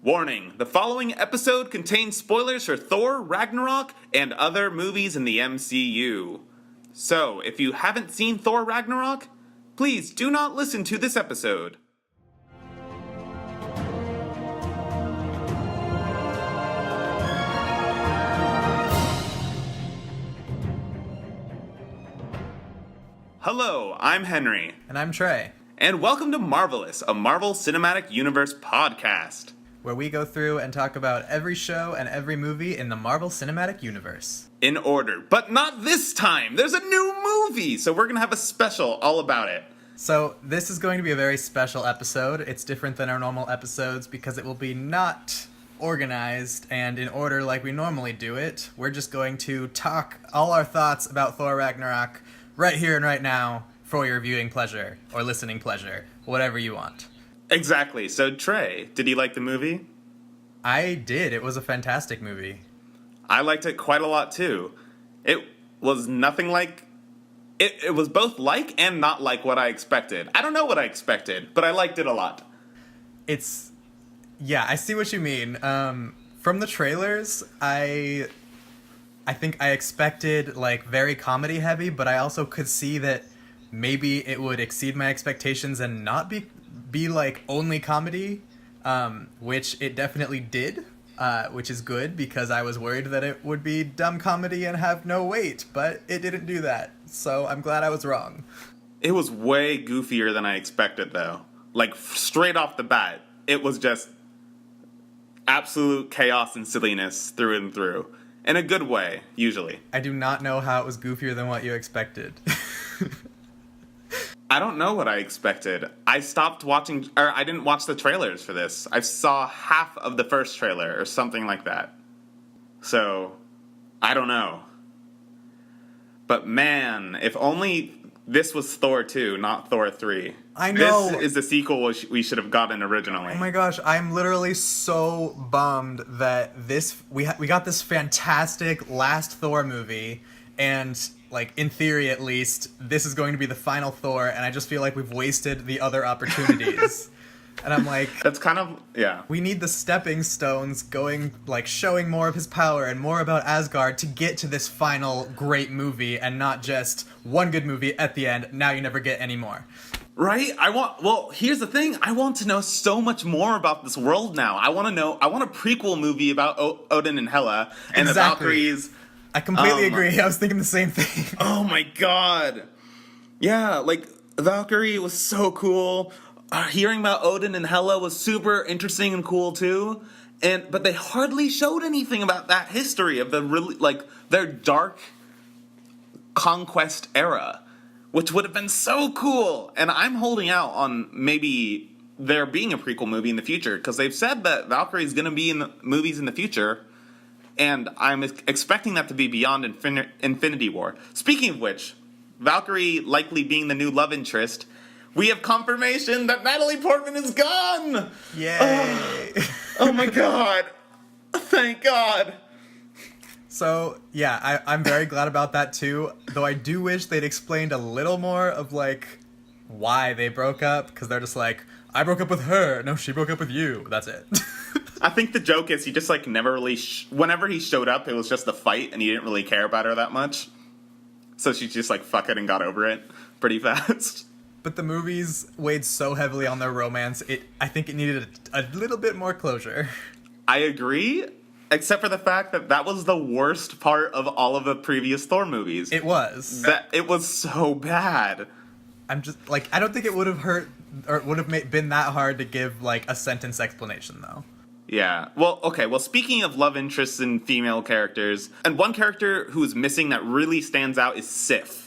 Warning, the following episode contains spoilers for Thor Ragnarok and other movies in the MCU. So, if you haven't seen Thor Ragnarok, please do not listen to this episode. Hello, I'm Henry. And I'm Trey. And welcome to Marvelous, a Marvel Cinematic Universe podcast, where we go through and talk about every show and every movie in the Marvel Cinematic Universe. In order, but not this time! There's a new movie, so we're gonna have a special all about it. So this is going to be a very special episode. It's different than our normal episodes because it will be not organized and in order like we normally do it. We're just going to talk all our thoughts about Thor Ragnarok right here and right now for your viewing pleasure or listening pleasure, whatever you want. Exactly. So, Trey, did you like the movie? I did. It was a fantastic movie. I liked it quite a lot, too. It was nothing like... It was both like and not like what I expected. I don't know what I expected, but I liked it a lot. Yeah, I see what you mean. From the trailers, I think I expected, like, very comedy-heavy, but I also could see that maybe it would exceed my expectations and not be like, only comedy, which it definitely did, which is good, because I was worried that it would be dumb comedy and have no weight, but it didn't do that, so I'm glad I was wrong. It was way goofier than I expected, though. Like, straight off the bat, it was just absolute chaos and silliness through and through. In a good way, usually. I do not know how it was goofier than what you expected. I don't know what I expected. I didn't watch the trailers for this. I saw half of the first trailer or something like that. So, I don't know. But man, if only this was Thor 2, not Thor 3. I know. This is the sequel we should have gotten originally. Oh my gosh, I'm literally so bummed that we got this fantastic last Thor movie, and, like, in theory at least, this is going to be the final Thor, and I just feel like we've wasted the other opportunities. And I'm like... That's kind of... yeah. We need the stepping stones going, like, showing more of his power and more about Asgard to get to this final great movie, and not just one good movie at the end, now you never get any more. Right? Well, here's the thing. I want to know so much more about this world now. I want a prequel movie about Odin and Hela and the Valkyries. I completely agree. I was thinking the same thing. Oh my god. Yeah, like, Valkyrie was so cool. Hearing about Odin and Hela was super interesting and cool too. But they hardly showed anything about that history of their dark conquest era, which would have been so cool. And I'm holding out on maybe there being a prequel movie in the future, because they've said that Valkyrie is going to be in the movies in the future. And I'm expecting that to be beyond Infinity War. Speaking of which, Valkyrie likely being the new love interest, we have confirmation that Natalie Portman is gone! Yay! Oh my god. Thank God. So, yeah, I'm very glad about that too, though I do wish they'd explained a little more of, like, why they broke up, because they're just like, I broke up with her, no, she broke up with you, that's it. I think the joke is he just, like, never really... whenever he showed up, it was just a fight, and he didn't really care about her that much. So she just, like, fuck it and got over it pretty fast. But the movies weighed so heavily on their romance, I think it needed a little bit more closure. I agree, except for the fact that was the worst part of all of the previous Thor movies. It was. It was so bad. I'm just, like, I don't think it would have hurt, or would have been that hard to give, like, a sentence explanation, though. Yeah. Well, okay. Well, speaking of love interests in female characters, and one character who's missing that really stands out is Sif.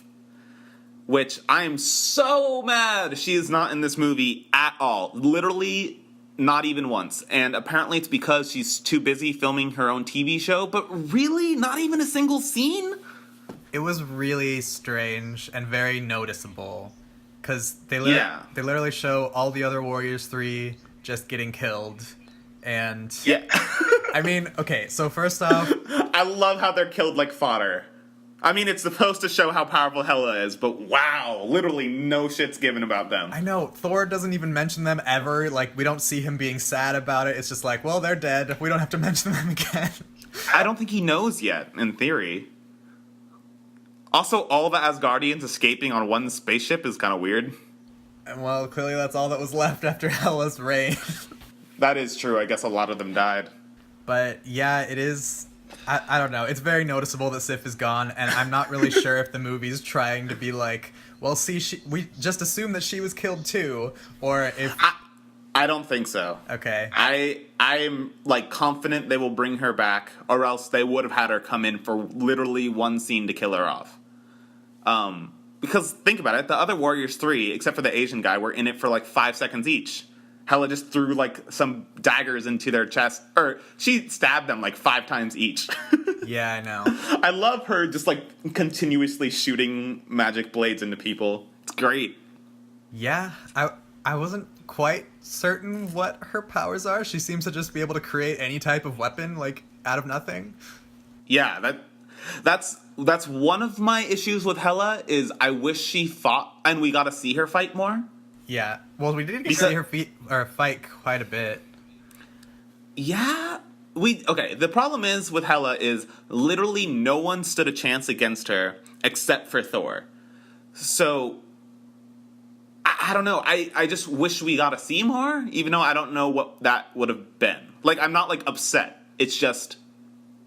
Which I am so mad she is not in this movie at all. Literally not even once. And apparently it's because she's too busy filming her own TV show, but really not even a single scene? It was really strange and very noticeable. Because they literally show all the other Warriors 3 just getting killed. And yeah. I mean, okay, so first off, I love how they're killed like fodder. I mean, it's supposed to show how powerful Hela is, but wow, literally no shit's given about them. I know, Thor doesn't even mention them ever. Like, we don't see him being sad about it. It's just like, well, they're dead. We don't have to mention them again. I don't think he knows yet, in theory. Also, all the Asgardians escaping on one spaceship is kind of weird. And well, clearly that's all that was left after Hela's reign. That is true. I guess a lot of them died. But yeah, it is... I don't know. It's very noticeable that Sif is gone, and I'm not really sure if the movie's trying to be like, well, see, we just assume that she was killed too, or if... I don't think so. Okay. I'm like confident they will bring her back, or else they would have had her come in for literally one scene to kill her off. Because think about it, the other Warriors 3, except for the Asian guy, were in it for like 5 seconds each. Hela just threw like some daggers into their chest, or she stabbed them like 5 times each. Yeah, I know. I love her just like continuously shooting magic blades into people. It's great. Yeah, I wasn't quite certain what her powers are. She seems to just be able to create any type of weapon, like, out of nothing. Yeah, that's one of my issues with Hela, is I wish she fought and we got to see her fight more. Yeah, well, we didn't see her fight quite a bit. Yeah, the problem is with Hela is literally no one stood a chance against her except for Thor. So I don't know. I just wish we got to see more, even though I don't know what that would have been. Like, I'm not like upset. It's just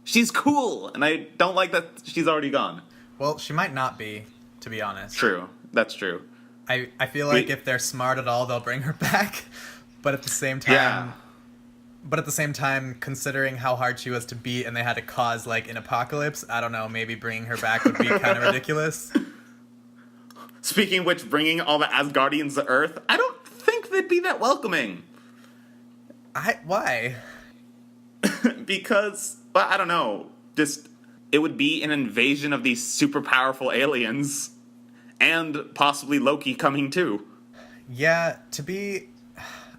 she's cool, and I don't like that she's already gone. Well, she might not be, to be honest. True. That's true. I feel like if they're smart at all, they'll bring her back. But at the same time, considering how hard she was to beat and they had to cause like an apocalypse, I don't know, maybe bringing her back would be kind of ridiculous. Speaking of which, bringing all the Asgardians to Earth, I don't think they'd be that welcoming. Why? Because, well, I don't know. Just, it would be an invasion of these super powerful aliens. And possibly Loki coming too. Yeah,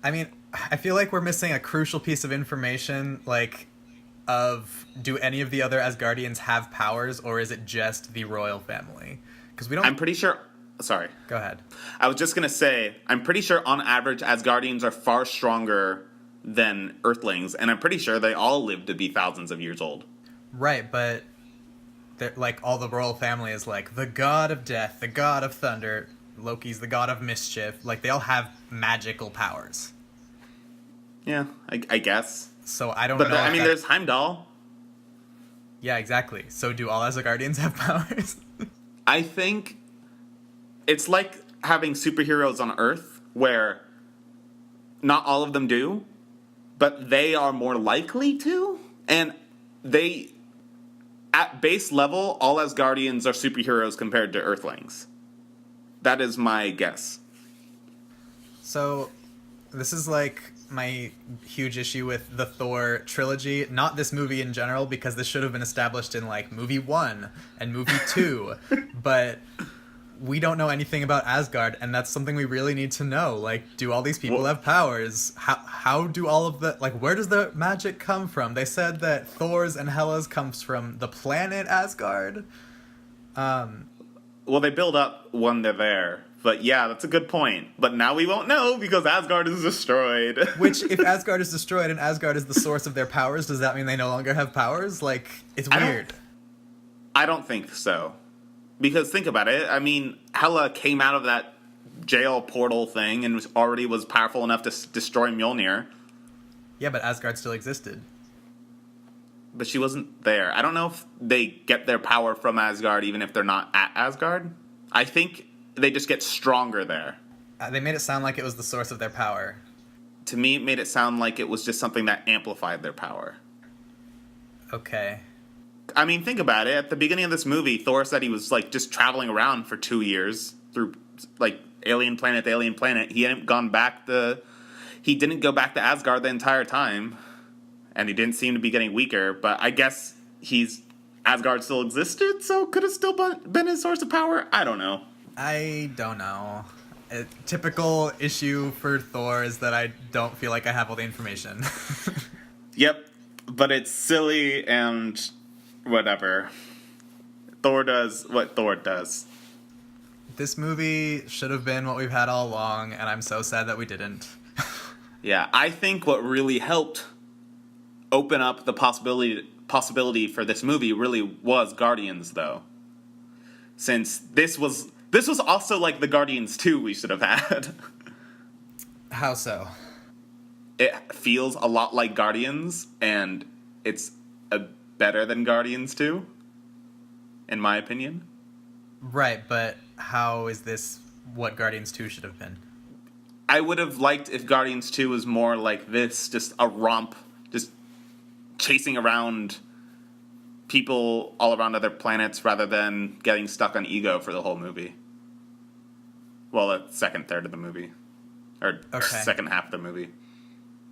I mean, I feel like we're missing a crucial piece of information, like, do any of the other Asgardians have powers, or is it just the royal family? Because we don't... I'm pretty sure... Sorry. Go ahead. I was just going to say, I'm pretty sure on average Asgardians are far stronger than Earthlings, and I'm pretty sure they all live to be thousands of years old. Right, but... like, all the royal family is like, the god of death, the god of thunder, Loki's the god of mischief. Like, they all have magical powers. Yeah, I guess. So I don't know. But, there's Heimdall. Yeah, exactly. So do all Asgardians have powers? I think it's like having superheroes on Earth, where not all of them do, but they are more likely to, and they... At base level, all Asgardians are superheroes compared to Earthlings. That is my guess. So, this is like my huge issue with the Thor trilogy. Not this movie in general, because this should have been established in like movie 1 and movie 2. But we don't know anything about Asgard, and that's something we really need to know. Like, do all these people have powers? How do all of the... like, where does the magic come from? They said that Thor's and Hela's comes from the planet Asgard. Well, they build up when they're there. But yeah, that's a good point. But now we won't know because Asgard is destroyed. Which, if Asgard is destroyed and Asgard is the source of their powers, does that mean they no longer have powers? Like, it's weird. I don't think so. Because think about it. I mean, Hela came out of that jail portal thing and was powerful enough to destroy Mjolnir. Yeah, but Asgard still existed. But she wasn't there. I don't know if they get their power from Asgard even if they're not at Asgard. I think they just get stronger there. They made it sound like it was the source of their power. To me, it made it sound like it was just something that amplified their power. Okay. I mean, think about it. At the beginning of this movie, Thor said he was, like, just traveling around for 2 years through, like, alien planet to alien planet. He didn't go back to Asgard the entire time. And he didn't seem to be getting weaker. But I guess Asgard still existed, so could it still been his source of power? I don't know. I don't know. A typical issue for Thor is that I don't feel like I have all the information. Yep. But it's silly and... whatever. Thor does what Thor does. This movie should have been what we've had all along, and I'm so sad that we didn't. Yeah, I think what really helped open up the possibility for this movie really was Guardians, though. Since this was also like the Guardians 2 we should have had. How so? It feels a lot like Guardians, and it's better than Guardians 2, in my opinion. Right, but how is this what Guardians 2 should have been? I would have liked if Guardians 2 was more like this, just a romp, just chasing around people all around other planets rather than getting stuck on Ego for the whole movie. Well, the second third of the movie. Or second half of the movie.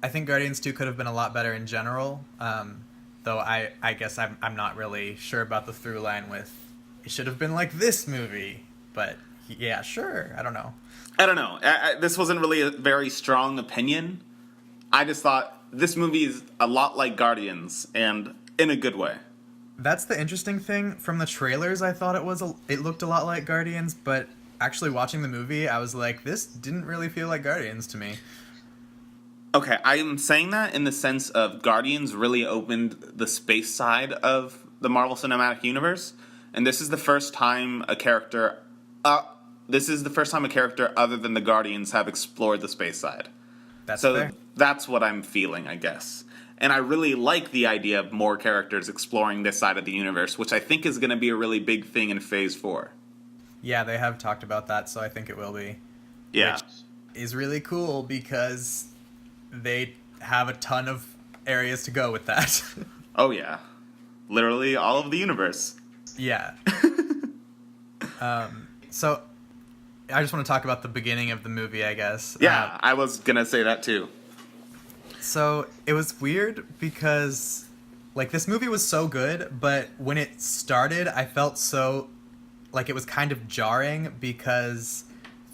I think Guardians 2 could have been a lot better in general, though I guess I'm not really sure about the through line with it should have been like this movie. But yeah, sure, I don't know. This wasn't really a very strong opinion. I just thought this movie is a lot like Guardians, and in a good way. That's the interesting thing. From the trailers, I thought it looked a lot like Guardians, but actually watching the movie, I was like, this didn't really feel like Guardians to me. Okay, I am saying that in the sense of Guardians really opened the space side of the Marvel Cinematic Universe, and this is the first time a character other than the Guardians have explored the space side. That's fair. That's what I'm feeling, I guess. And I really like the idea of more characters exploring this side of the universe, which I think is going to be a really big thing in Phase 4. Yeah, they have talked about that, so I think it will be. Yeah. Which is really cool because they have a ton of areas to go with that. Oh, yeah. Literally all of the universe. Yeah. So I just want to talk about the beginning of the movie, I guess. Yeah, I was going to say that too. So it was weird because, like, this movie was so good, but when it started, I felt so, like, it was kind of jarring because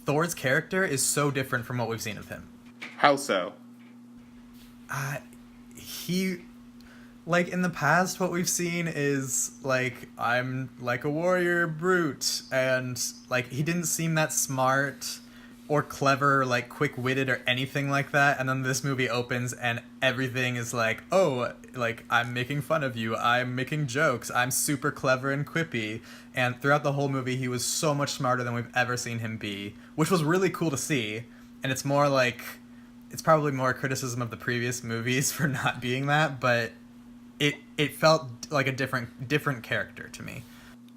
Thor's character is so different from what we've seen of him. How so? He, like, in the past, what we've seen is, like, I'm like a warrior brute, and, like, he didn't seem that smart or clever, like, quick-witted or anything like that, and then this movie opens and everything is like, oh, like, I'm making fun of you, I'm making jokes, I'm super clever and quippy, and throughout the whole movie he was so much smarter than we've ever seen him be, which was really cool to see, and it's more like, it's probably more a criticism of the previous movies for not being that, but it felt like a different character to me.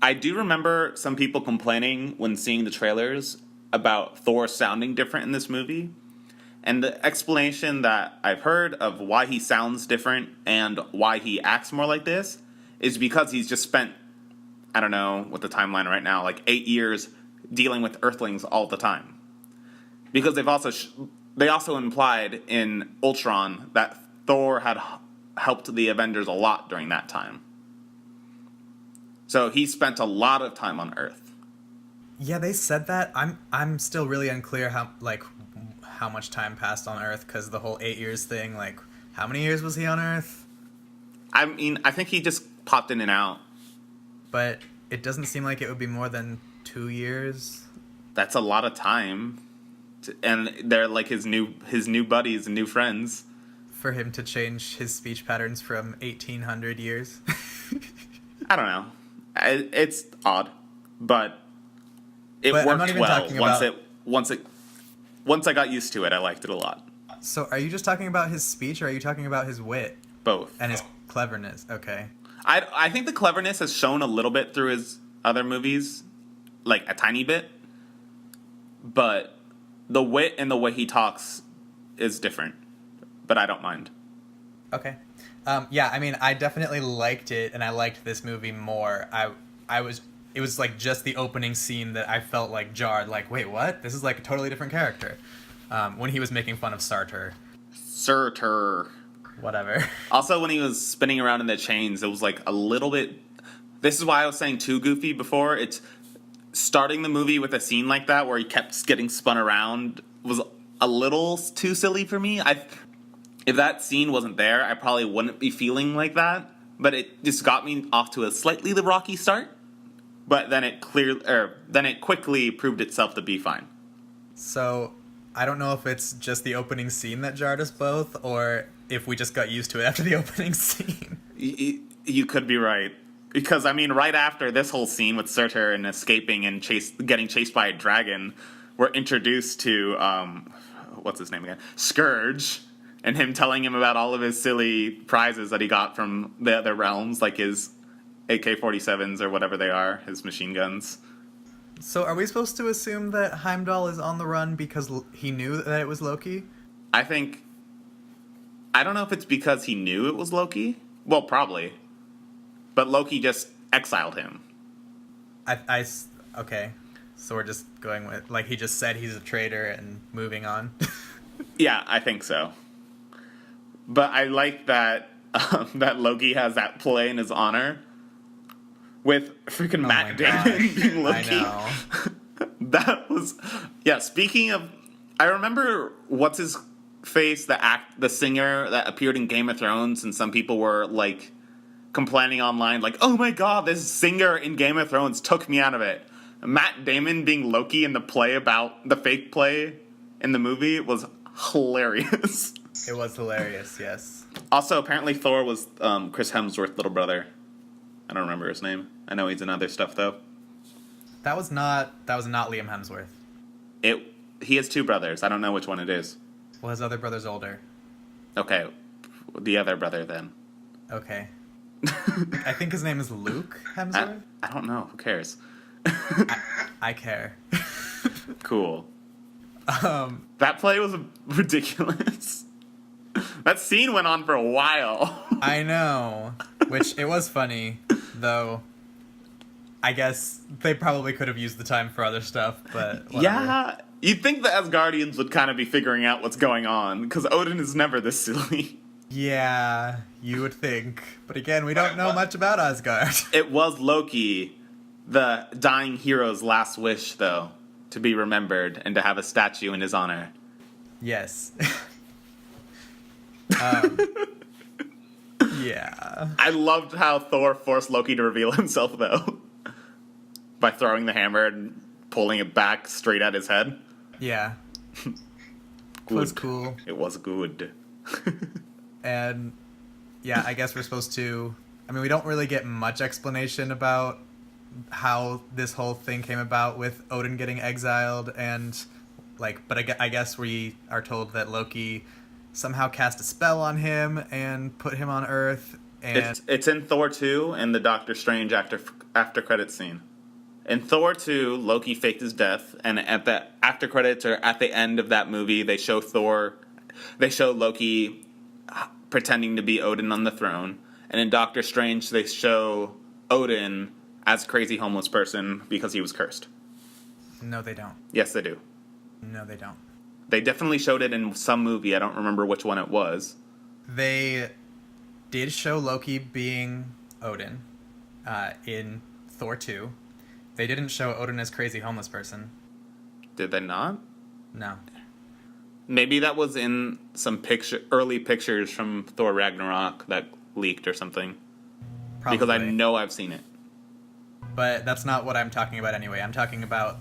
I do remember some people complaining when seeing the trailers about Thor sounding different in this movie. And the explanation that I've heard of why he sounds different and why he acts more like this is because he's just spent, I don't know what the timeline right now, like 8 years dealing with Earthlings all the time. Because they also implied in Ultron that Thor had helped the Avengers a lot during that time. So he spent a lot of time on Earth. Yeah, they said that. I'm still really unclear how much time passed on Earth, because the whole 8 years thing, like, how many years was he on Earth? I mean, I think he just popped in and out. But it doesn't seem like it would be more than 2 years. That's a lot of time. And they're like his new buddies and new friends. For him to change his speech patterns from 1800 years. I don't know. It's odd, but it worked well. Once I got used to it, I liked it a lot. So are you just talking about his speech, or are you talking about his wit? Both. And his cleverness, okay. I think the cleverness has shown a little bit through his other movies, like a tiny bit, but the wit and the way he talks is different, but I don't mind. Okay. Yeah, I mean, I definitely liked it, and I liked this movie more. It was like just the opening scene that I felt like jarred, like, wait, what? This is like a totally different character. When he was making fun of Sartor. Whatever. Also, when he was spinning around in the chains, it was like a little bit... This is why I was saying too goofy before. It's starting the movie with a scene like that where he kept getting spun around was a little too silly for me. If that scene wasn't there, I probably wouldn't be feeling like that. But it just got me off to a slightly rocky start. but then it quickly proved itself to be fine. So, I don't know if it's just the opening scene that jarred us both, or if we just got used to it after the opening scene. You could be right. Because, I mean, right after this whole scene with Surtur and escaping and getting chased by a dragon, we're introduced to, what's his name again? Scourge, and him telling him about all of his silly prizes that he got from the other realms, like his AK-47s or whatever they are, his machine guns. So are we supposed to assume that Heimdall is on the run because he knew that it was Loki? I don't know if it's because he knew it was Loki. Well, probably. But Loki just exiled him. Okay. So we're just going with, like, he just said he's a traitor and moving on. Yeah, I think so. But I like that that Loki has that play in his honor with freaking Matt Damon being Loki. I know. That was, yeah. Speaking of, I remember what's his face, the singer that appeared in Game of Thrones, and some people were like complaining online, like, "Oh my god, this singer in Game of Thrones took me out of it." Matt Damon being Loki in the play about the fake play in the movie was hilarious. It was hilarious, yes. Also, apparently Thor was Chris Hemsworth's little brother. I don't remember his name. I know he's in other stuff though. That was not Liam Hemsworth. He has two brothers. I don't know which one it is. Well, his other brother's older. Okay, the other brother then. Okay. I think his name is Luke Hemsworth. I don't know. Who cares? I care. Cool. That play was ridiculous. That scene went on for a while. I know. Which, it was funny, though. I guess they probably could have used the time for other stuff, but whatever. Yeah, you'd think the Asgardians would kind of be figuring out what's going on, because Odin is never this silly. Yeah, you would think. But again, we don't know much about Asgard. It was Loki, the dying hero's last wish, though, to be remembered and to have a statue in his honor. Yes. Yeah. I loved how Thor forced Loki to reveal himself, though, by throwing the hammer and pulling it back straight at his head. Yeah. Good. It was cool. It was good. And yeah, I guess we're supposed to... I mean, we don't really get much explanation about how this whole thing came about with Odin getting exiled, and but I guess we are told that Loki somehow cast a spell on him and put him on Earth. And it's in Thor 2 and the Doctor Strange after credits scene. In Thor 2, Loki faked his death, and at the after credits or at the end of that movie, they show Loki pretending to be Odin on the throne. And in Doctor Strange, they show Odin as a crazy homeless person because he was cursed. No, they don't. Yes, they do. No, they don't. They definitely showed it in some movie. I don't remember which one it was. They did show Loki being Odin in Thor 2. They didn't show Odin as crazy homeless person. Did they not? No. Maybe that was in some early pictures from Thor Ragnarok that leaked or something. Probably. Because I know I've seen it. But that's not what I'm talking about anyway. I'm talking about,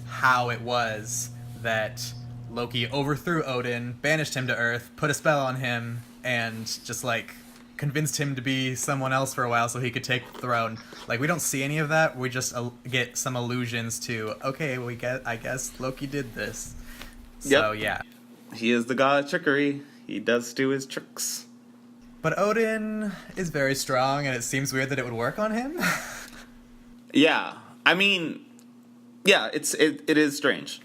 how it was that Loki overthrew Odin, banished him to Earth, put a spell on him, and just, convinced him to be someone else for a while so he could take the throne. We don't see any of that. We just get some allusions to, okay, I guess Loki did this. So, Yep. yeah. He is the god of trickery. He does do his tricks. But Odin is very strong, and it seems weird that it would work on him. Yeah. I mean, yeah, it is strange.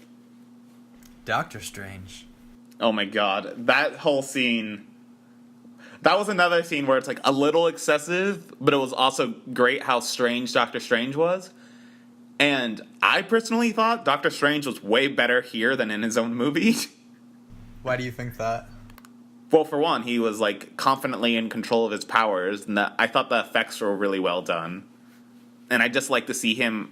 Doctor Strange. Oh my god. That whole scene... That was another scene where it's a little excessive, but it was also great how strange Doctor Strange was. And I personally thought Doctor Strange was way better here than in his own movie. Why do you think that? Well, for one, he was confidently in control of his powers, and I thought the effects were really well done. And I just like to see him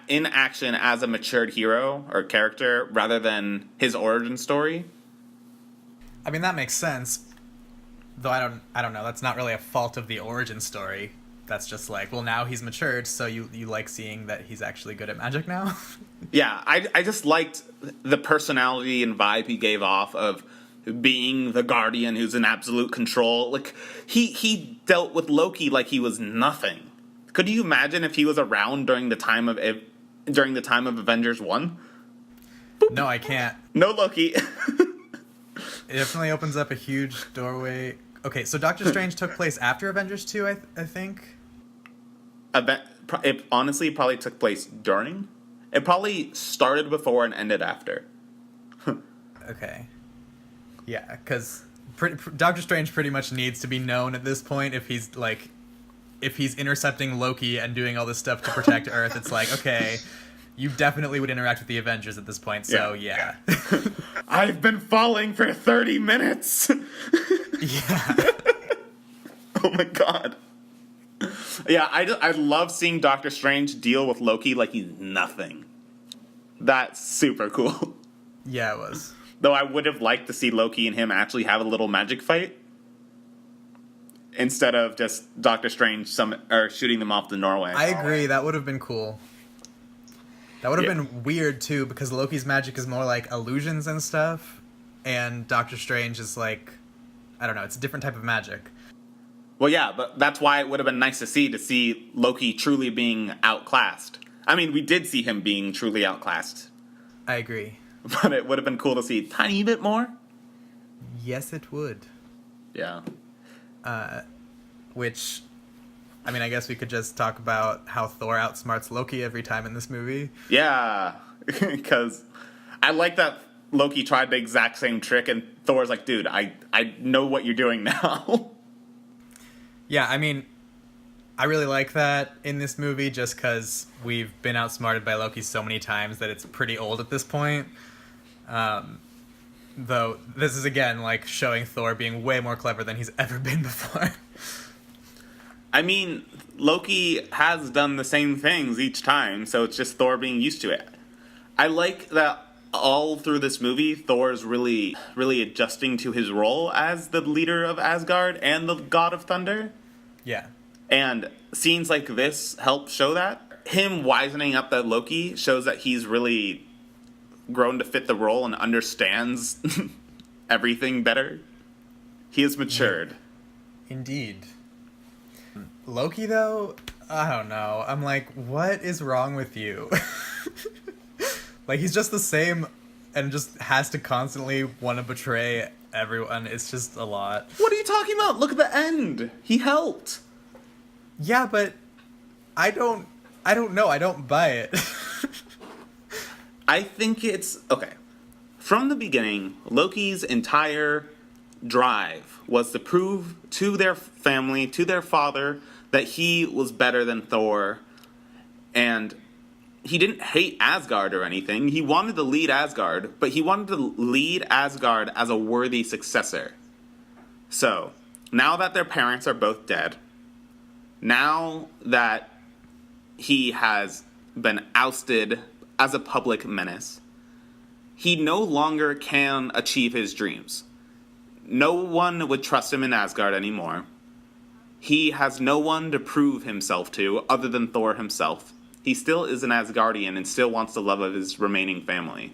in action as a matured hero or character rather than his origin story. I mean, that makes sense. Though I don't know. That's not really a fault of the origin story. that's just like, well, now he's matured, so you like seeing that he's actually good at magic now. Yeah, I just liked the personality and vibe he gave off of being the guardian who's in absolute control. Like, he dealt with Loki like he was nothing. Could you imagine if he was around during the time of Avengers 1? No, I can't. No Loki. It definitely opens up a huge doorway. Okay, so Doctor Strange took place after Avengers 2, I think. It honestly probably took place during. It probably started before and ended after. Okay. Yeah, because Doctor Strange pretty much needs to be known at this point if he's intercepting Loki and doing all this stuff to protect Earth. It's like, okay, you definitely would interact with the Avengers at this point, so yeah. I've been falling for 30 minutes! Yeah. Oh my god. Yeah, I love seeing Doctor Strange deal with Loki like he's nothing. That's super cool. Yeah, it was. Though I would have liked to see Loki and him actually have a little magic fight. Instead of just Doctor Strange shooting them off to Norway. I agree, that would have been cool. That would have been weird, too, because Loki's magic is more like illusions and stuff, and Doctor Strange is like, I don't know, it's a different type of magic. Well, yeah, but that's why it would have been nice to see Loki truly being outclassed. I mean, we did see him being truly outclassed. I agree. But it would have been cool to see a tiny bit more. Yes, it would. Yeah. Which, I mean, I guess we could just talk about how Thor outsmarts Loki every time in this movie. Yeah, because I like that Loki tried the exact same trick, and Thor's like, dude, I know what you're doing now. Yeah, I mean, I really like that in this movie just because we've been outsmarted by Loki so many times that it's pretty old at this point. Though, this is, again, like, showing Thor being way more clever than he's ever been before. I mean, Loki has done the same things each time, so it's just Thor being used to it. I like that all through this movie, Thor's really, really adjusting to his role as the leader of Asgard and the God of Thunder. Yeah. And scenes like this help show that. Him wisening up that Loki shows that he's really grown to fit the role and understands everything better. He has matured. Indeed. Loki, though, I don't know. I'm like, what is wrong with you? Like, he's just the same and just has to constantly want to betray everyone. It's just a lot. What are you talking about? Look at the end. He helped. Yeah, but I don't know. I don't buy it. I think it's... Okay. From the beginning, Loki's entire drive was to prove to their family, to their father, that he was better than Thor. And he didn't hate Asgard or anything. He wanted to lead Asgard, but he wanted to lead Asgard as a worthy successor. So, now that their parents are both dead, now that he has been ousted as a public menace, he no longer can achieve his dreams. No one would trust him in Asgard anymore. He has no one to prove himself to other than Thor himself. He still is an Asgardian and still wants the love of his remaining family.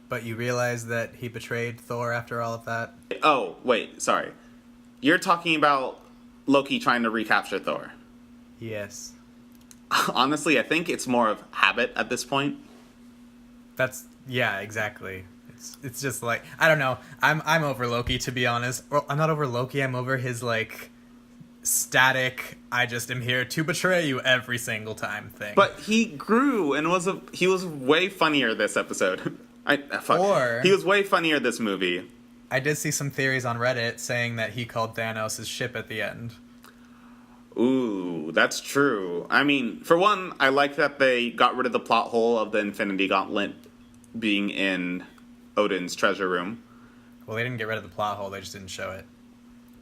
But you realize that he betrayed Thor after all of that? Oh, wait, sorry. You're talking about Loki trying to recapture Thor. Yes. Honestly, I think it's more of habit at this point. Yeah, exactly. It's just like, I don't know. I'm over Loki, to be honest. Well, I'm not over Loki. I'm over his like static, I just am here to betray you every single time thing. But he grew and he was way funnier this episode. He was way funnier this movie. I did see some theories on Reddit saying that he called Thanos' ship at the end. Ooh, that's true. I mean, for one, I like that they got rid of the plot hole of the Infinity Gauntlet being in Odin's treasure room. Well, they didn't get rid of the plot hole, they just didn't show it.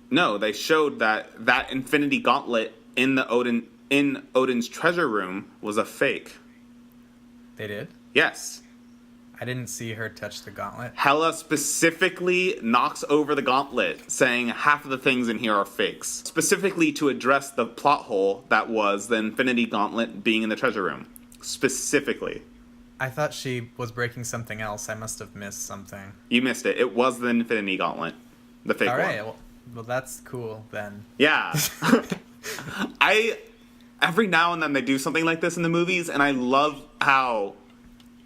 No, they showed that Infinity Gauntlet in Odin's treasure room was a fake. They did? Yes. I didn't see her touch the gauntlet. Hela specifically knocks over the gauntlet, saying half of the things in here are fakes. Specifically to address the plot hole that was the Infinity Gauntlet being in the treasure room. Specifically. I thought she was breaking something else. I must have missed something. You missed it. It was the Infinity Gauntlet. The fake one. Alright, well, that's cool then. Yeah. Every now and then they do something like this in the movies, and I love how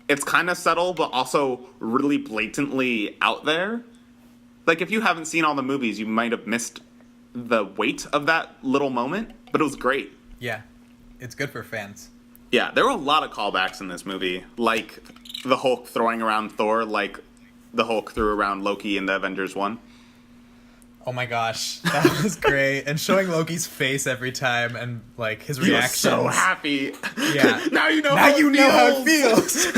it's kind of subtle, but also really blatantly out there. Like, if you haven't seen all the movies, you might have missed the weight of that little moment, but it was great. Yeah, it's good for fans. Yeah, there were a lot of callbacks in this movie, like the Hulk throwing around Thor, like the Hulk threw around Loki in the Avengers 1. Oh my gosh, that was great. And showing Loki's face every time and, like, his reactions. He was so happy. Yeah. Now you know how it feels.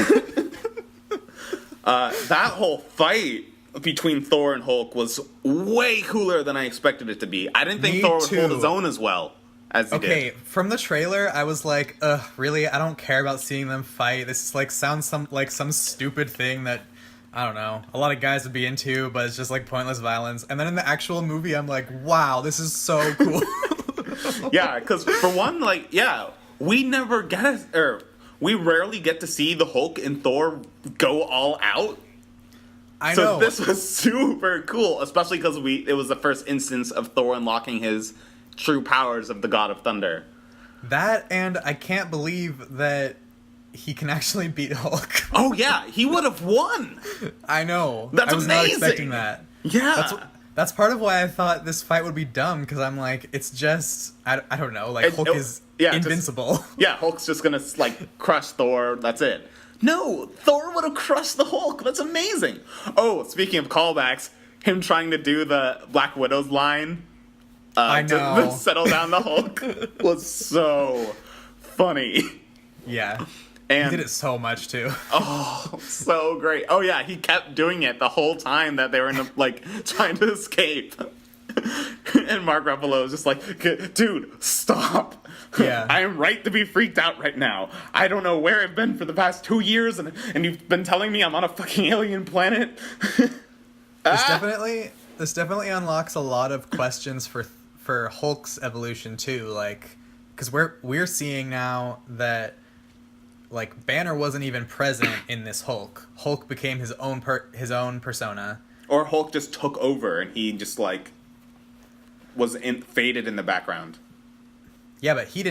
That whole fight between Thor and Hulk was way cooler than I expected it to be. I didn't think Me Thor would too. hold his own as well as he did. Okay, from the trailer, I was like, ugh, really? I don't care about seeing them fight. This is, like, sounds like some stupid thing that, I don't know, a lot of guys would be into, but it's just, like, pointless violence. And then in the actual movie, I'm like, wow, this is so cool. Yeah, because for one, like, yeah, we never get, or we rarely get to see the Hulk and Thor go all out. I So know. this was super cool, especially because it was the first instance of Thor unlocking his true powers of the God of Thunder. That, and I can't believe that he can actually beat Hulk. Oh yeah, he would have won. I know. That's I was not amazing. expecting that. Yeah. That's part of why I thought this fight would be dumb, because I'm like, it's just, I don't know, like, Hulk is invincible. Yeah, Hulk's just gonna, like, crush Thor, that's it. No, Thor would have crushed the Hulk, that's amazing. Oh, speaking of callbacks, him trying to do the Black Widow's line I know. to settle down the Hulk was so funny. Yeah. And He did it so much, too. oh, so great. Oh yeah, he kept doing it the whole time that they were in the, like, trying to escape. And Mark Ruffalo was just like, dude, stop. Yeah. I am right to be freaked out right now. I don't know where I've been for the past 2 years, and you've been telling me I'm on a fucking alien planet. This definitely unlocks a lot of questions for Hulk's evolution, too, like, because we're seeing now that, like, Banner wasn't even present in this Hulk. Hulk became his own persona. Or Hulk just took over, and he just, like, was faded in the background. Yeah, but he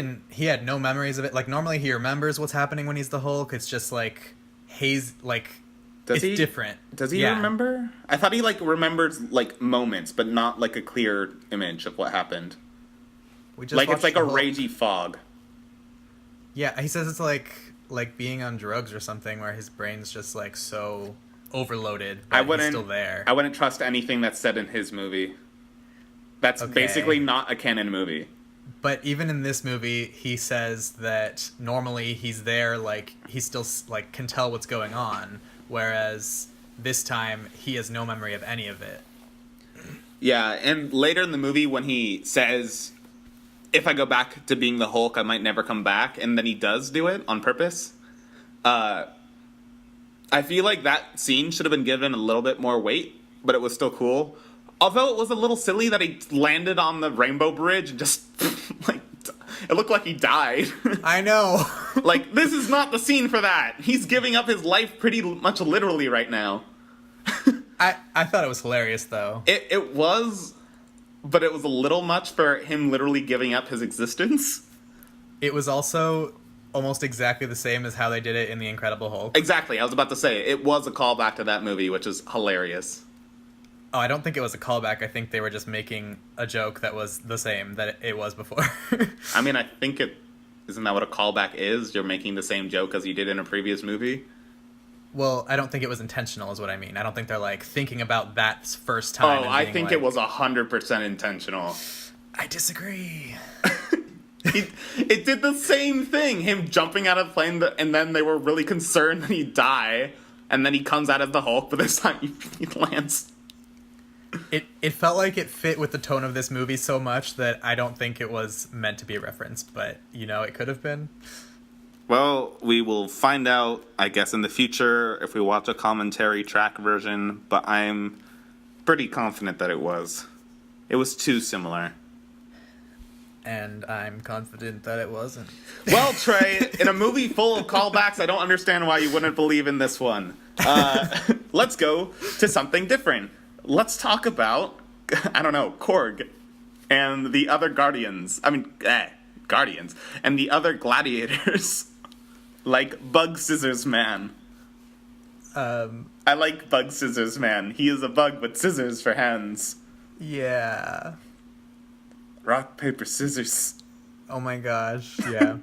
had no memories of it. Like, normally he remembers what's happening when he's the Hulk. It's just, like, it's different. Does he remember? I thought he, like, remembers, like, moments, but not, like, a clear image of what happened. Like, it's like a ragey fog. Yeah, he says it's like being on drugs or something, where his brain's just, like, so overloaded, but he's still there. I wouldn't trust anything that's said in his movie. That's basically not a canon movie. But even in this movie, he says that normally he's there, like, he still, like, can tell what's going on, whereas this time he has no memory of any of it. Yeah, and later in the movie when he says, if I go back to being the Hulk, I might never come back, and then he does do it on purpose, I feel like that scene should have been given a little bit more weight, but it was still cool. Although it was a little silly that he landed on the Rainbow Bridge and just, like, it looked like he died. I know. Like, this is not the scene for that. He's giving up his life pretty much literally right now. I thought it was hilarious, though. It was, but it was a little much for him literally giving up his existence. It was also almost exactly the same as how they did it in The Incredible Hulk. Exactly, I was about to say, it was a callback to that movie, which is hilarious. Oh, I don't think it was a callback. I think they were just making a joke that was the same that it was before. I mean, I think isn't that what a callback is? You're making the same joke as you did in a previous movie? Well, I don't think it was intentional is what I mean. I don't think they're, like, thinking about that first time. Oh, I think it was 100% intentional. I disagree. It did the same thing. Him jumping out of the plane, and then they were really concerned that he'd die, and then he comes out as the Hulk, but this time he lands. It felt like it fit with the tone of this movie so much that I don't think it was meant to be a reference, but, you know, it could have been. Well, we will find out, I guess, in the future if we watch a commentary track version, but I'm pretty confident that it was. It was too similar. And I'm confident that it wasn't. Well, Trey, in a movie full of callbacks, I don't understand why you wouldn't believe in this one. Let's go to something different. Let's talk about, I don't know, Korg and the other Guardians. Guardians. And the other gladiators. Like Bug Scissors Man. I like Bug Scissors Man. He is a bug with scissors for hands. Yeah. Rock, paper, scissors. Oh my gosh, yeah.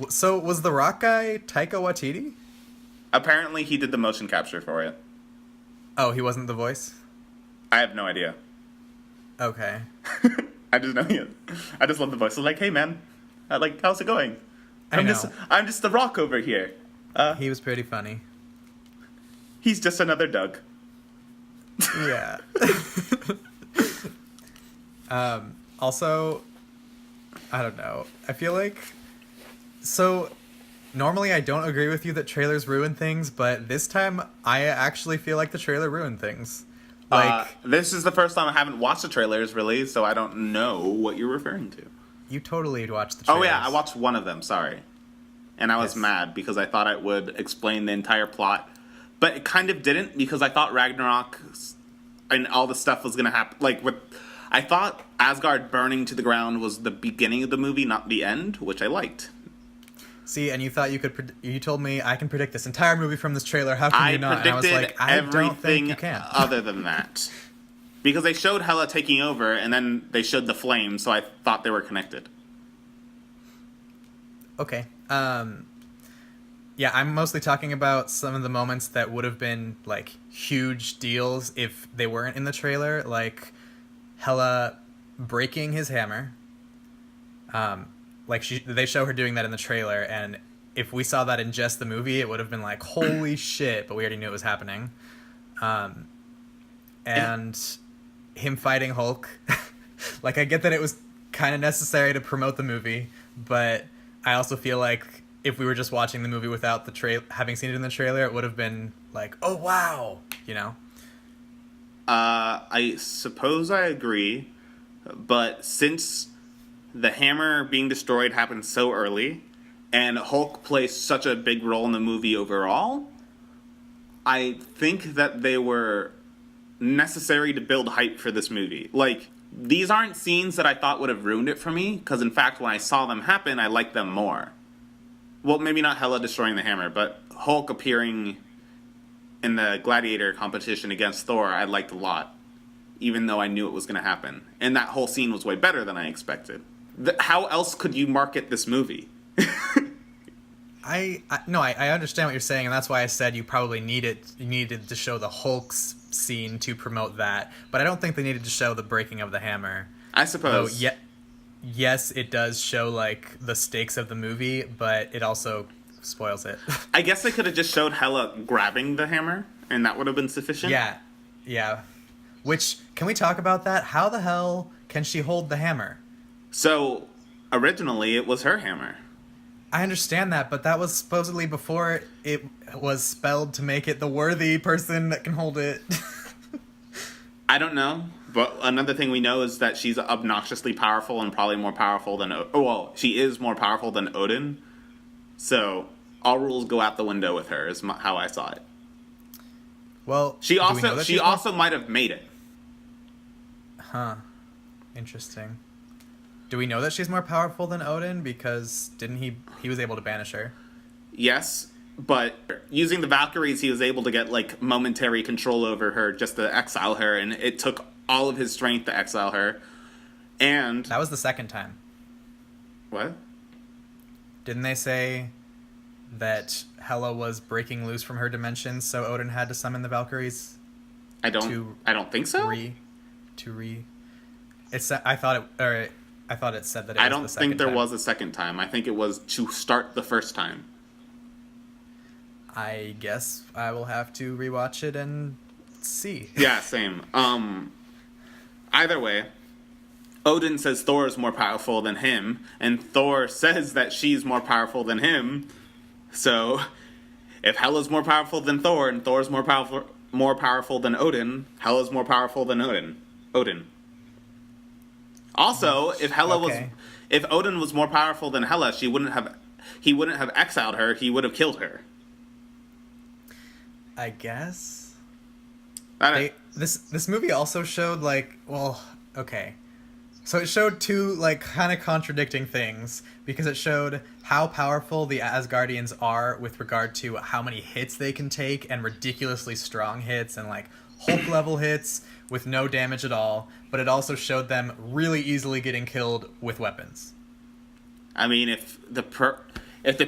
So, was the rock guy Taika Waititi? Apparently he did the motion capture for it. Oh, he wasn't the voice? I have no idea. Okay. I just know he is. I just love the voice. I'm like, hey man, how's it going? I know. I'm just the rock over here. He was pretty funny. He's just another Doug. Yeah. Also, I don't know. I feel like... So, normally I don't agree with you that trailers ruin things, but this time I actually feel like the trailer ruined things. This is the first time I haven't watched the trailers, really, so I don't know what you're referring to. You totally watched the trailers. Oh yeah, I watched one of them, sorry. And I was mad because I thought it would explain the entire plot. But it kind of didn't, because I thought Ragnarok and all the stuff was going to happen. I thought Asgard burning to the ground was the beginning of the movie, not the end, which I liked. See, and you thought you could... You told me I can predict this entire movie from this trailer. How can you not? And I was like, I don't think you can. Other than that. Because they showed Hela taking over, and then they showed the flames, so I thought they were connected. Okay. Yeah, I'm mostly talking about some of the moments that would have been, like, huge deals if they weren't in the trailer. Like, Hela breaking his hammer. They show her doing that in the trailer, and if we saw that in just the movie, it would have been like, holy shit, but we already knew it was happening. And him fighting Hulk. Like, I get that it was kind of necessary to promote the movie, but I also feel like if we were just watching the movie without the having seen it in the trailer, it would have been like, oh wow, you know? I suppose I agree, but since the hammer being destroyed happened so early, and Hulk plays such a big role in the movie overall, I think that they were necessary to build hype for this movie. Like, these aren't scenes that I thought would have ruined it for me, because in fact, when I saw them happen, I liked them more. Well, maybe not Hela destroying the hammer, but Hulk appearing in the gladiator competition against Thor, I liked a lot, even though I knew it was going to happen. And that whole scene was way better than I expected. How else could you market this movie? I understand what you're saying, and that's why I said you probably needed to show the Hulk's scene to promote that. But I don't think they needed to show the breaking of the hammer. I suppose. Though, yes, it does show, like, the stakes of the movie, but it also spoils it. I guess they could have just showed Hela grabbing the hammer, and that would have been sufficient. Yeah. Which, can we talk about that? How the hell can she hold the hammer? So, originally, it was her hammer. I understand that, but that was supposedly before it was spelled to make it the worthy person that can hold it. I don't know, but another thing we know is that she's obnoxiously powerful and probably more powerful than... she is more powerful than Odin. So, all rules go out the window with her, is how I saw it. Well, she also might have made it. Huh. Interesting. Do we know that she's more powerful than Odin? Because didn't he was able to banish her? Yes, but using the Valkyries, he was able to get, like, momentary control over her just to exile her, and it took all of his strength to exile her. And... That was the second time. What? Didn't they say that Hela was breaking loose from her dimension, so Odin had to summon the Valkyries? I don't think so. I thought it said that it was the second time. I don't think there was a second time. I think it was to start the first time. I guess I will have to rewatch it and see. Yeah, same. Either way, Odin says Thor is more powerful than him, and Thor says that she's more powerful than him, So, if Hela's more powerful than Thor and Thor's more powerful than Odin, Hela's more powerful than Odin. Also, if Odin was more powerful than Hela, he wouldn't have exiled her, he would have killed her. I guess. This movie also showed so it showed two kind of contradicting things, because it showed how powerful the Asgardians are with regard to how many hits they can take, and ridiculously strong hits and Hulk level hits with no damage at all, but it also showed them really easily getting killed with weapons. I mean, if the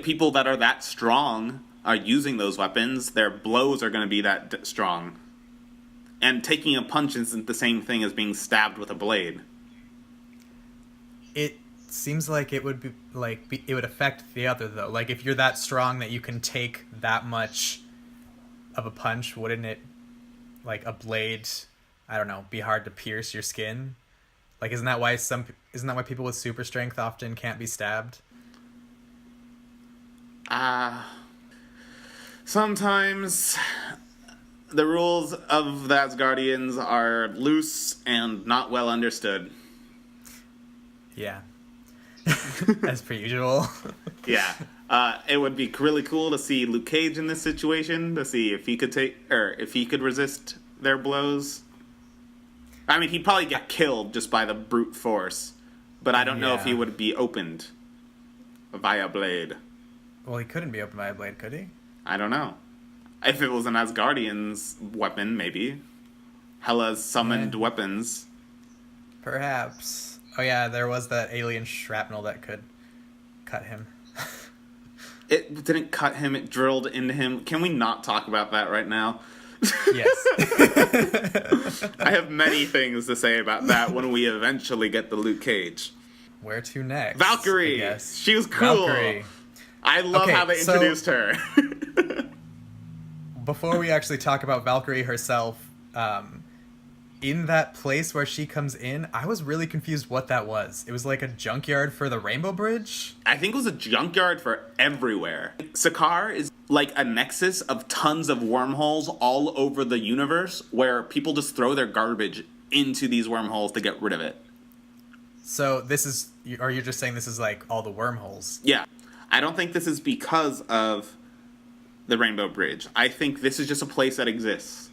people that are that strong are using those weapons, their blows are going to be that strong. And taking a punch isn't the same thing as being stabbed with a blade. It seems like it would it would affect the other, though. If you're that strong that you can take that much of a punch, wouldn't it, a blade, I don't know, be hard to pierce your skin? Isn't that why people with super strength often can't be stabbed? Sometimes the rules of the Asgardians are loose and not well understood. Yeah. As per usual. Yeah. It would be really cool to see Luke Cage in this situation, to see if he could resist their blows. I mean, he'd probably get killed just by the brute force, but I don't know if he would be opened via blade. Well, he couldn't be opened by a blade, could he? I don't know. If it was an Asgardian's weapon, maybe. Hela's summoned weapons. Perhaps. Oh yeah, there was that alien shrapnel that could cut him. It didn't cut him, it drilled into him. Can we not talk about that right now? Yes. I have many things to say about that when we eventually get the Luke Cage. Where to next? Valkyrie! She was cool! Valkyrie. I love how they introduced her. Before we actually talk about Valkyrie herself, in that place where she comes in, I was really confused what that was. It was like a junkyard for the Rainbow Bridge? I think it was a junkyard for everywhere. Sakaar is like a nexus of tons of wormholes all over the universe where people just throw their garbage into these wormholes to get rid of it. So are you just saying this is all the wormholes? Yeah. I don't think this is because of the Rainbow Bridge. I think this is just a place that exists.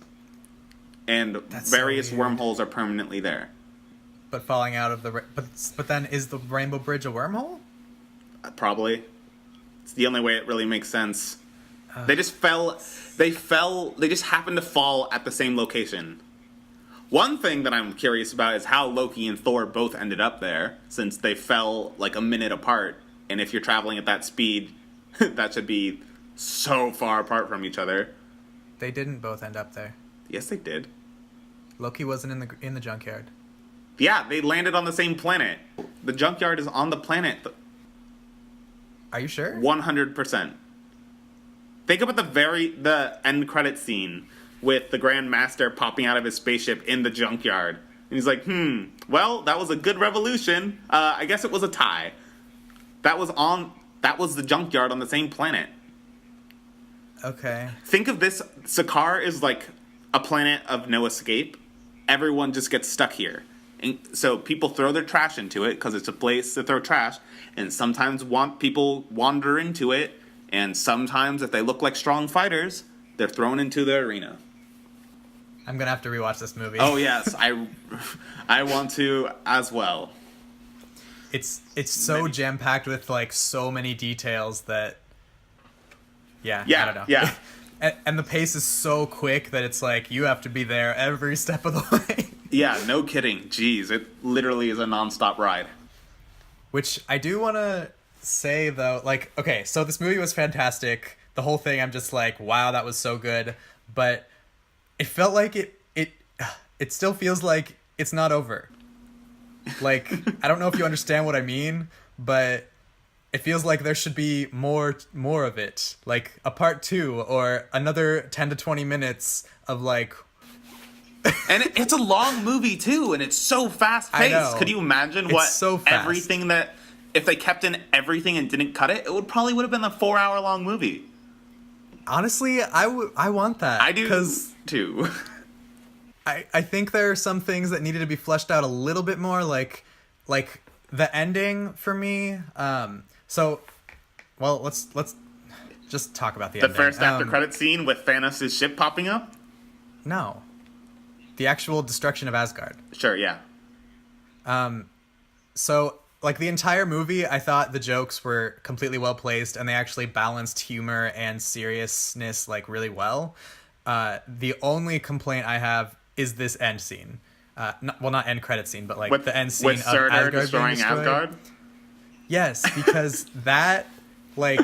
And various wormholes are permanently there. But falling out of but then is the Rainbow Bridge a wormhole? Probably. It's the only way it really makes sense. They just they just happened to fall at the same location. One thing that I'm curious about is how Loki and Thor both ended up there, since they fell a minute apart. And if you're traveling at that speed, that should be so far apart from each other. They didn't both end up there. Yes, they did. Loki wasn't in the junkyard. Yeah, they landed on the same planet. The junkyard is on the planet. Are you sure? 100%. Think about the end credit scene with the Grand Master popping out of his spaceship in the junkyard. And he's like, well, that was a good revolution. I guess it was a tie. That was the junkyard on the same planet. Okay. Think of this, Sakaar is like a planet of no escape. Everyone just gets stuck here. And so people throw their trash into it because it's a place to throw trash. And sometimes people wander into it. And sometimes if they look like strong fighters, they're thrown into the arena. I'm going to have to rewatch this movie. Oh, yes. I want to as well. It's so jam-packed with so many details that... Yeah, I don't know. Yeah. And the pace is so quick that it's you have to be there every step of the way. Yeah, no kidding. Jeez, it literally is a non-stop ride. Which I do want to say, though, okay, so this movie was fantastic. The whole thing, I'm just wow, that was so good. But it felt like it still feels like it's not over. I don't know if you understand what I mean, but... It feels like there should be more of it, a part 2 or another 10 to 20 minutes of And it's a long movie too, and it's so fast paced. Could you imagine everything that if they kept in everything and didn't cut it, it would have been a 4-hour long movie. Honestly, I want that. I do 'cause too. I think there are some things that needed to be fleshed out a little bit more, like the ending for me. So, well, let's just talk about the ending. The first after credit scene with Thanos' ship popping up? No. The actual destruction of Asgard. Sure, yeah. So, like, the entire movie, I thought the jokes were completely well placed, and they actually balanced humor and seriousness, like, really well. The only complaint I have is this end scene. Not end credit scene, but, like, the end scene with of Surtur Asgard being destroying destroyed. Asgard? Yes, because that, like,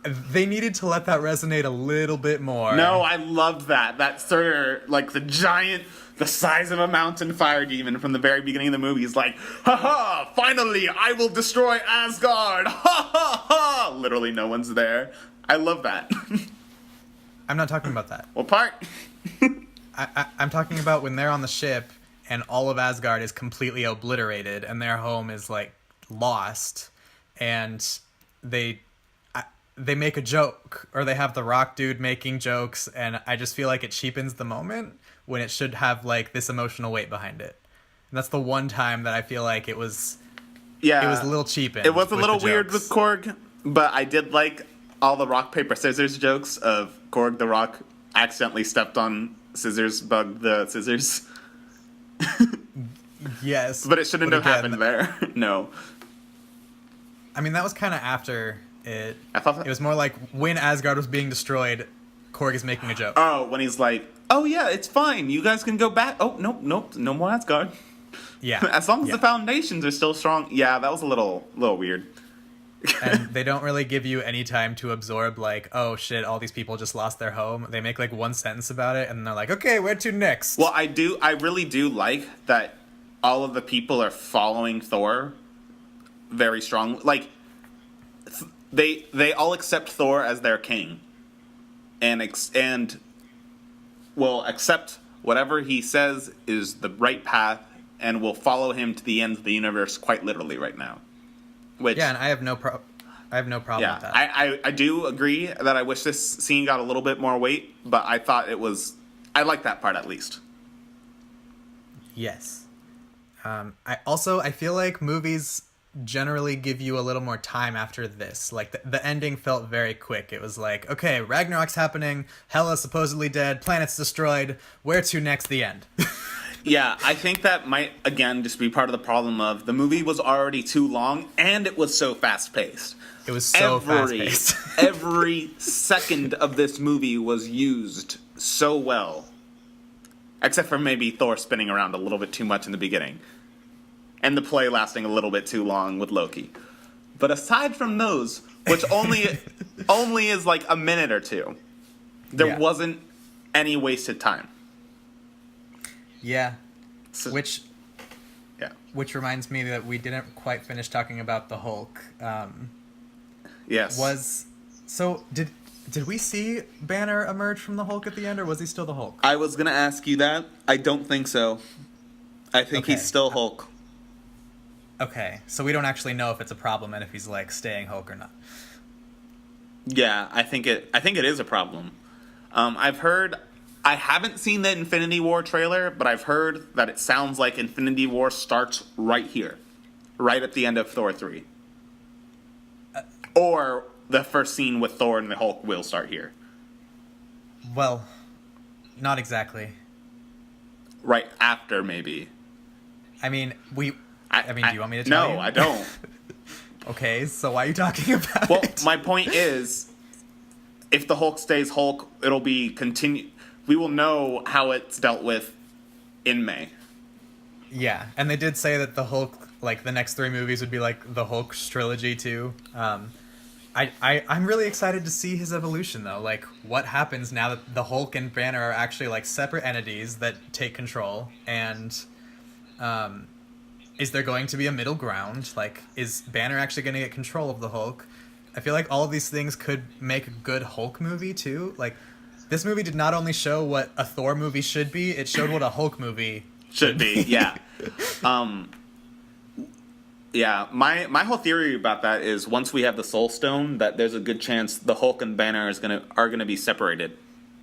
they needed to let that resonate a little bit more. No, I loved that. That Surtur, like, the giant, the size of a mountain fire demon from the very beginning of the movie is like, ha, finally, I will destroy Asgard! Ha ha ha! Literally no one's there. I love that. I'm not talking about that. What part? I'm talking about when they're on the ship and all of Asgard is completely obliterated and their home is, like, lost, and they make a joke, or they have the Rock dude making jokes, and I just feel like it cheapens the moment when it should have, like, this emotional weight behind it. And that's the one time that I feel like it was a little cheapened. It was a with little the weird jokes. with Korg, but I did like all the rock, paper, scissors jokes of Korg the Rock accidentally stepped on scissors, bugged the scissors. Yes. But it shouldn't have again, happened there. No. I mean, that was kind of after it. I thought that... It was more like when Asgard was being destroyed, Korg is making a joke. Oh, when he's like, oh yeah, it's fine. You guys can go back. Oh, nope, no more Asgard. Yeah. As long as the foundations are still strong. Yeah, that was a little weird. And they don't really give you any time to absorb, like, oh shit, all these people just lost their home. They make, like, one sentence about it, and they're like, okay, where to next? Well, I really do like that all of the people are following Thor very strong. Like, they all accept Thor as their king. And will accept whatever he says is the right path, and will follow him to the ends of the universe quite literally right now. Which, yeah, and I have no problem with that. I do agree that I wish this scene got a little bit more weight, but I thought I like that part at least. Yes. I feel like movies generally give you a little more time after this. Like, the ending felt very quick. It was like, okay, Ragnarok's happening, Hela's supposedly dead, planet's destroyed, where to next? The end. Yeah, I think that might, again, just be part of the problem of the movie was already too long, and it was so fast-paced. It was so fast-paced. Every second of this movie was used so well. Except for maybe Thor spinning around a little bit too much in the beginning. And the play lasting a little bit too long with Loki. But aside from those, which only is like a minute or two, there wasn't any wasted time. Yeah. So, Which yeah. Which reminds me that we didn't quite finish talking about the Hulk. Yes. Did we see Banner emerge from the Hulk at the end, or was he still the Hulk? I was going to ask you that. I don't think so. I think he's still Hulk. Okay, so we don't actually know if it's a problem and if he's, like, staying Hulk or not. Yeah, I think it is a problem. I haven't seen the Infinity War trailer, but I've heard that it sounds like Infinity War starts right here. Right at the end of Thor 3. Or the first scene with Thor and the Hulk will start here. Well, not exactly. Right after, maybe. I mean, do you want me to tell you? No, I don't. Okay, so why are you talking about it? Well, my point is, if the Hulk stays Hulk, it'll be we will know how it's dealt with in May. Yeah, and they did say that the Hulk, like, the next 3 movies would be, like, the Hulk trilogy, too. I'm really excited to see his evolution, though. Like, what happens now that the Hulk and Banner are actually, like, separate entities that take control, and is there going to be a middle ground? Like, is Banner actually going to get control of the Hulk? I feel like all of these things could make a good Hulk movie, too. Like, this movie did not only show what a Thor movie should be, it showed what a Hulk movie should be. Yeah. Yeah, my whole theory about that is once we have the Soul Stone, that there's a good chance the Hulk and Banner are gonna be separated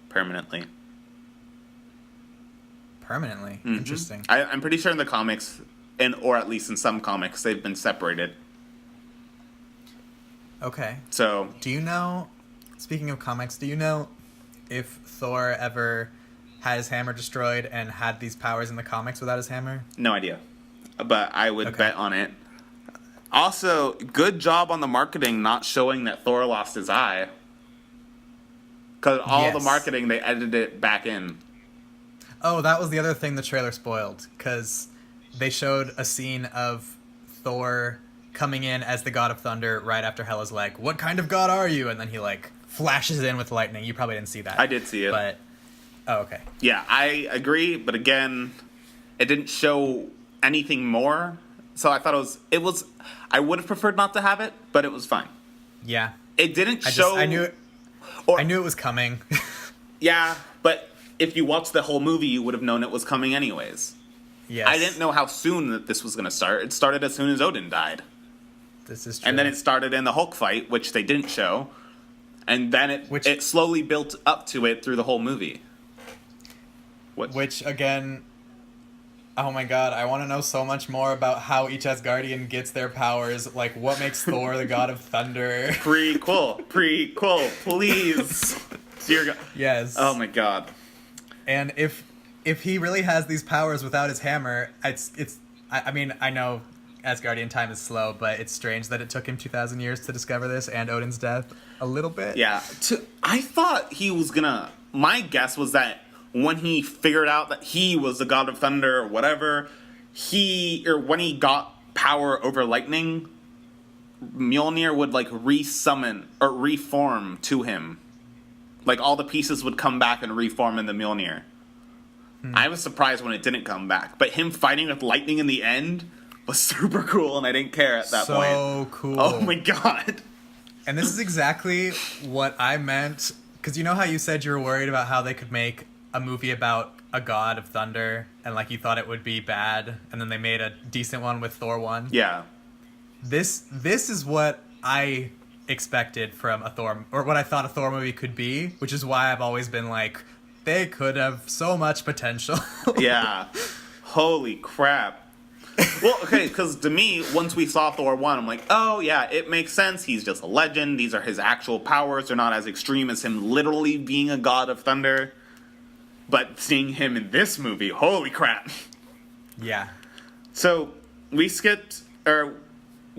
permanently. Permanently. Mm-hmm. Interesting. I'm pretty sure in the comics, or at least in some comics, they've been separated. Okay. So, Do you know, speaking of comics, do you know if Thor ever had his hammer destroyed and had these powers in the comics without his hammer? no idea. But I would Okay. bet on it. Also, good job on the marketing not showing that Thor lost his eye. Because all the Yes. marketing, they edited it back in. Oh, that was the other thing the trailer spoiled, because they showed a scene of Thor coming in as the God of Thunder right after Hela's like, "What kind of god are you?" And then he, like, flashes in with lightning. You probably didn't see that. I did see it. But, oh, okay. Yeah, I agree, but again, it didn't show anything more. So I thought I would have preferred not to have it, but it was fine. Yeah. It didn't I show. knew it was coming. Yeah, but if you watched the whole movie, you would have known it was coming anyways. Yes. I didn't know how soon that this was going to start. It started as soon as Odin died. This is true. And then it started in the Hulk fight, which they didn't show. And then it slowly built up to it through the whole movie. Which, again, oh my god, I want to know so much more about how each Asgardian gets their powers. Like, what makes Thor the god of thunder? Prequel, please. Dear God. Yes. Oh my god. And if he really has these powers without his hammer, I mean, I know Asgardian time is slow, but it's strange that it took him 2,000 years to discover this and Odin's death a little bit. Yeah. I thought he was gonna. My guess was that when he figured out that he was the god of thunder or whatever, when he got power over lightning, Mjolnir would like resummon or reform to him. Like all the pieces would come back and reform in the Mjolnir. I was surprised when it didn't come back, but him fighting with lightning in the end was super cool, and I didn't care at that point. So cool. Oh my god. And this is exactly what I meant, because you know how you said you were worried about how they could make a movie about a god of thunder, and like you thought it would be bad, and then they made a decent one with Thor 1? Yeah. This is what I expected from a Thor, or what I thought a Thor movie could be, which is why I've always been like, they could have so much potential. Yeah. Holy crap. Well, okay, because to me, once we saw Thor 1, I'm like, oh yeah, it makes sense. He's just a legend. These are his actual powers. They're not as extreme as him literally being a god of thunder. But seeing him in this movie, holy crap. Yeah. So, we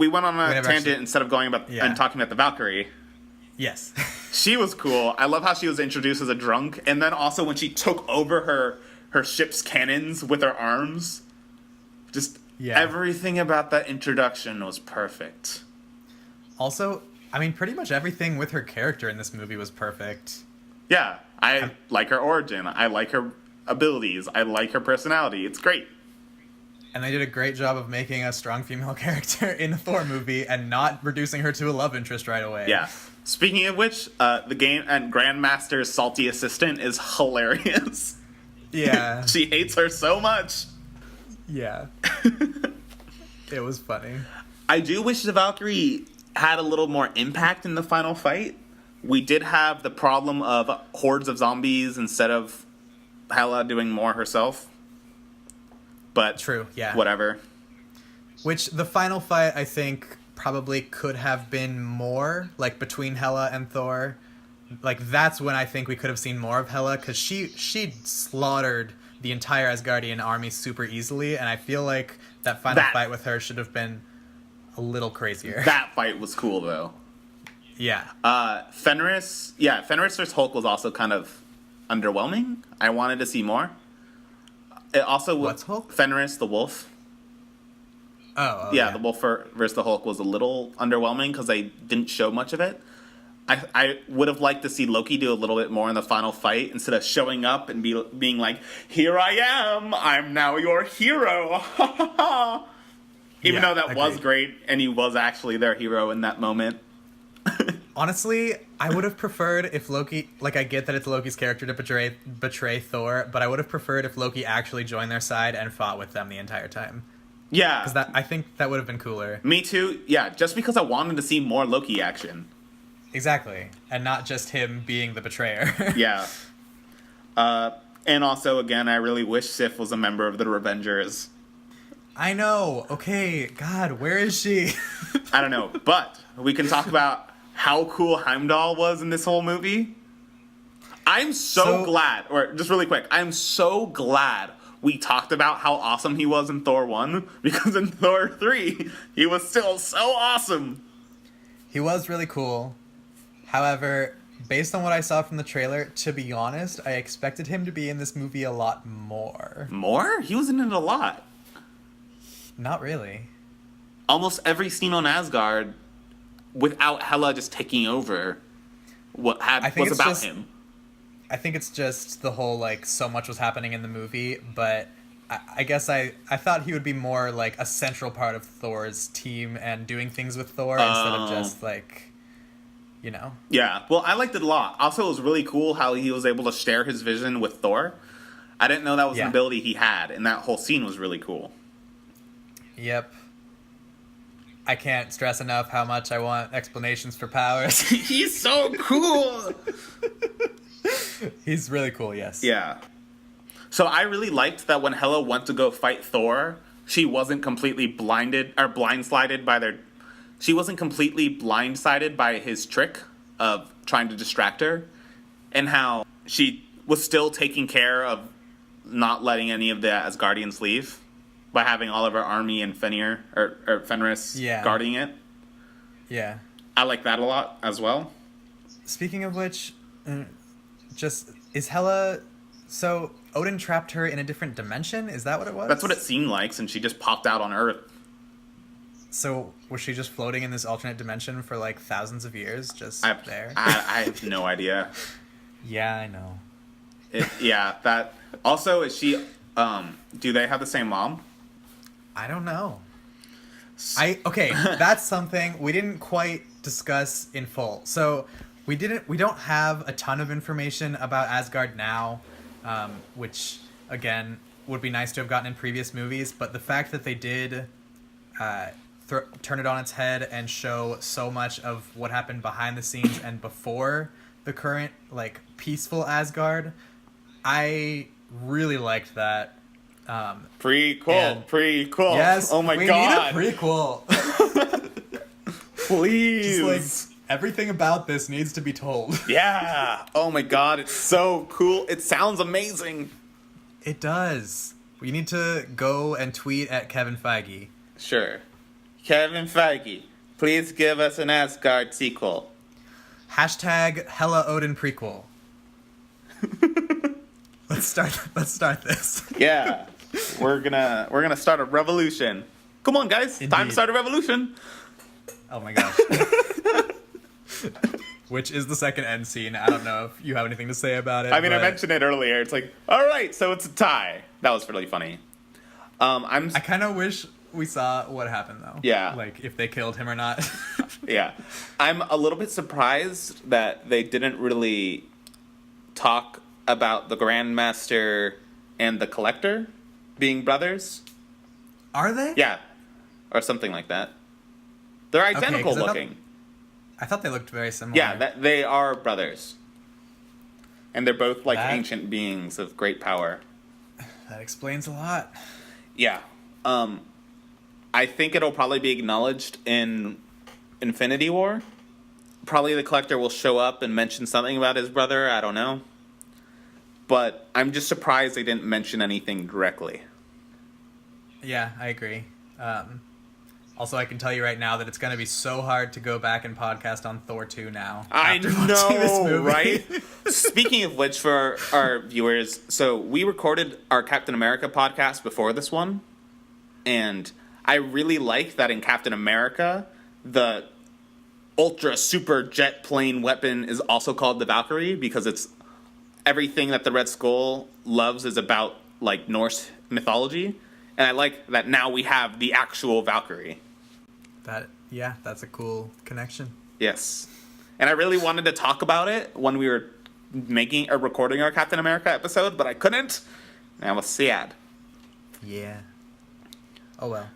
went on a tangent instead of going about and talking about the Valkyrie. Yes. She was cool. I love how she was introduced as a drunk, and then also when she took over her ship's cannons with her arms. Just everything about that introduction was perfect. Also, I mean, pretty much everything with her character in this movie was perfect. Yeah, I like her origin. I like her abilities. I like her personality. It's great. And they did a great job of making a strong female character in a Thor movie and not reducing her to a love interest right away. Yeah. Speaking of which, the game and Grandmaster's salty assistant is hilarious. Yeah. She hates her so much. Yeah. It was funny. I do wish the Valkyrie had a little more impact in the final fight. We did have the problem of hordes of zombies instead of Hela doing more herself. But true, yeah. Whatever. Which the final fight, I think, probably could have been more, like, between Hela and Thor. Like, that's when I think we could have seen more of Hela, because she slaughtered the entire Asgardian army super easily, and I feel like that final fight with her should have been a little crazier. That fight was cool, though. Yeah. Fenris vs. Hulk was also kind of underwhelming. I wanted to see more. It also What's Hulk? Fenris, the wolf. Oh yeah, the wolf versus the Hulk was a little underwhelming because they didn't show much of it. I would have liked to see Loki do a little bit more in the final fight instead of showing up and being like, "Here I am, I'm now your hero." Even though that was great, and he was actually their hero in that moment. Honestly, I would have preferred if Loki, like, I get that it's Loki's character to betray Thor, but I would have preferred if Loki actually joined their side and fought with them the entire time. Yeah. Because I think that would have been cooler. Me too. Yeah, just because I wanted to see more Loki action. Exactly. And not just him being the betrayer. Yeah. And also, again, I really wish Sif was a member of the Revengers. I know. Okay. God, where is she? I don't know, but we can talk about how cool Heimdall was in this whole movie. I'm so glad, or just really quick, I'm so glad we talked about how awesome he was in Thor 1, because in Thor 3, he was still so awesome. He was really cool. However, based on what I saw from the trailer, to be honest, I expected him to be in this movie a lot more. More? He was in it a lot. Not really. Almost every scene on Asgard, without Hela just taking over, was about him. I think it's just the whole, like, so much was happening in the movie, but I guess I thought he would be more, like, a central part of Thor's team and doing things with Thor instead of just, like, you know. Yeah, well, I liked it a lot. Also, it was really cool how he was able to share his vision with Thor. I didn't know that was an ability he had, and that whole scene was really cool. Yep. I can't stress enough how much I want explanations for powers. He's so cool! He's really cool, yes. Yeah. So I really liked that when Hela went to go fight Thor, she wasn't completely blindsided by his trick of trying to distract her, and how she was still taking care of not letting any of the Asgardians leave by having all of her army and Fenris guarding it. Yeah. I like that a lot as well. Speaking of which, is Hela... So, Odin trapped her in a different dimension? Is that what it was? That's what it seemed like, since she just popped out on Earth. So, was she just floating in this alternate dimension for, like, thousands of years, just there? I have no idea. Yeah, I know. That... Also, is she... do they have the same mom? I don't know. Okay, that's something we didn't quite discuss in full. So, we don't have a ton of information about Asgard now, which, again, would be nice to have gotten in previous movies, but the fact that they did turn it on its head and show so much of what happened behind the scenes and before the current, like, peaceful Asgard, I really liked that. Prequel. Yes, oh my god. We need a prequel. Please. Just, like, everything about this needs to be told. Yeah. Oh my god, it's so cool. It sounds amazing. It does. We need to go and tweet at Kevin Feige. Sure. Kevin Feige, please give us an Asgard sequel. Hashtag Hela Odin prequel. Let's start this. Yeah. We're gonna start a revolution. Come on, guys. Indeed. Time to start a revolution. Oh my gosh. Which is the second end scene. I don't know if you have anything to say about it. I mean, I mentioned it earlier. It's like, all right, so it's a tie. That was really funny. I kind of wish we saw what happened, though. Yeah. Like, if they killed him or not. Yeah. I'm a little bit surprised that they didn't really talk about the Grandmaster and the Collector being brothers. Are they? Yeah. Or something like that. They're identical looking. I thought they looked very similar. Yeah, they are brothers. And they're both, like, That- ancient beings of great power. That explains a lot. Yeah. I think it'll probably be acknowledged in Infinity War. Probably the Collector will show up and mention something about his brother. I don't know. But I'm just surprised they didn't mention anything directly. Yeah, I agree. Also, I can tell you right now that it's going to be so hard to go back and podcast on Thor 2 now. I after watching this know, movie. right? Speaking of which, for our viewers, so we recorded our Captain America podcast before this one, and I really like that in Captain America, the ultra super jet plane weapon is also called the Valkyrie, because it's everything that the Red Skull loves is about, like, Norse mythology, and I like that now we have the actual Valkyrie. That's a cool connection. Yes. And I really wanted to talk about it when we were recording our Captain America episode, but I couldn't. And I was sad. Yeah. Oh well.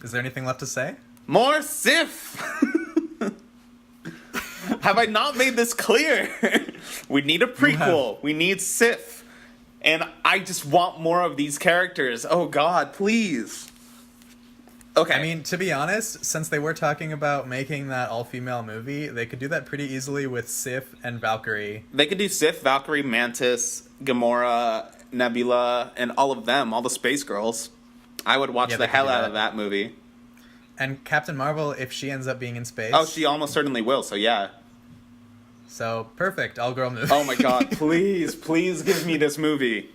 Is there anything left to say? More Sif! Have I not made this clear? We need a prequel. We need Sif. And I just want more of these characters. Oh god, please. Okay. I mean, to be honest, since they were talking about making that all-female movie, they could do that pretty easily with Sif and Valkyrie. They could do Sif, Valkyrie, Mantis, Gamora, Nebula, and all of them, all the space girls. I would watch the hell out of that movie. And Captain Marvel, if she ends up being in space. Oh, she almost certainly will, so yeah. So, perfect, all-girl movie. Oh my god, please give me this movie.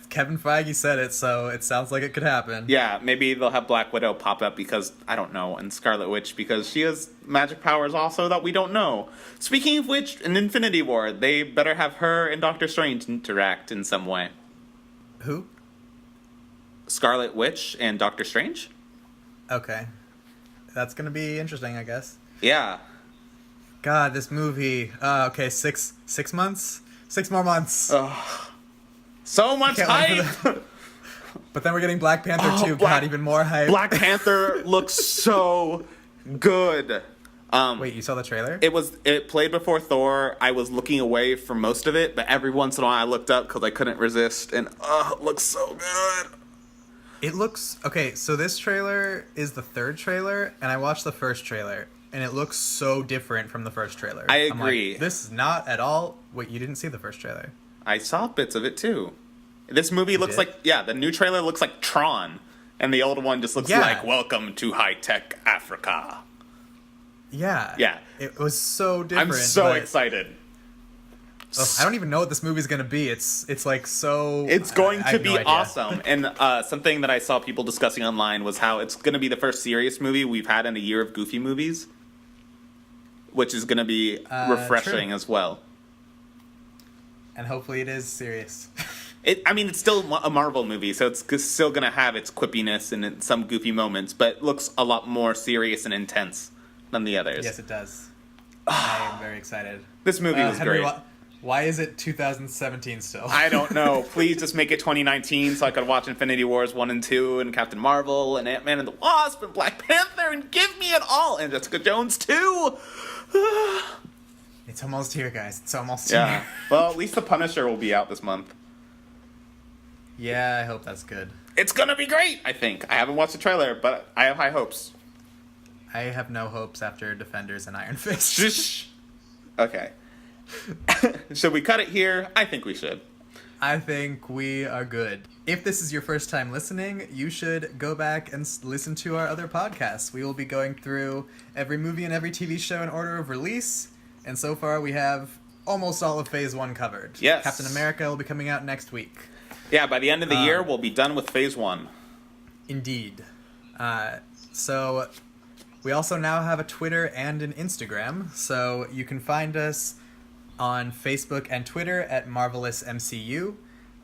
Kevin Feige said it, so it sounds like it could happen. Yeah, maybe they'll have Black Widow pop up because, I don't know, and Scarlet Witch because she has magic powers also that we don't know. Speaking of which, in Infinity War, they better have her and Doctor Strange interact in some way. Who? Scarlet Witch and Doctor Strange? Okay. That's gonna be interesting, I guess. Yeah. God, this movie. Okay, 6 months? 6 more months. So much hype! But then we're getting Black Panther 2. God, even more hype. Black Panther looks so good. Wait, you saw the trailer? It played before Thor. I was looking away for most of it, but every once in a while I looked up because I couldn't resist, and it looks so good. It looks... Okay, so this trailer is the third trailer, and I watched the first trailer, and it looks so different from the first trailer. I agree. I'm like, this is not at all... Wait, you didn't see the first trailer? I saw bits of it too. This movie looks like, the new trailer looks like Tron, and the old one just looks like Welcome to High-Tech Africa. Yeah. Yeah. It was so different. I'm so excited. I don't even know what this movie's going to be. It's like so... It's going to be awesome. And something that I saw people discussing online was how it's going to be the first serious movie we've had in a year of goofy movies, which is going to be refreshing as well. And hopefully it is serious. It's still a Marvel movie, so it's still going to have its quippiness and some goofy moments, but it looks a lot more serious and intense than the others. Yes, it does. I am very excited. This movie was Henry, great. Why is it 2017 still? I don't know. Please just make it 2019 so I could watch Infinity Wars 1 and 2 and Captain Marvel and Ant-Man and the Wasp and Black Panther and give me it all. And Jessica Jones too. It's almost here, guys. It's almost here. here. Well, at least The Punisher will be out this month. Yeah, I hope that's good. It's gonna be great, I think. I haven't watched the trailer, but I have high hopes. I have no hopes after Defenders and Iron Fist. Shh. Okay. Should we cut it here? I think we should. I think we are good. If this is your first time listening, you should go back and listen to our other podcasts. We will be going through every movie and every TV show in order of release, and so far we have almost all of Phase 1 covered. Yes. Captain America will be coming out next week. Yeah, by the end of the year, we'll be done with Phase 1. Indeed. So we also now have a Twitter and an Instagram, so you can find us on Facebook and Twitter at Marvelous MCU,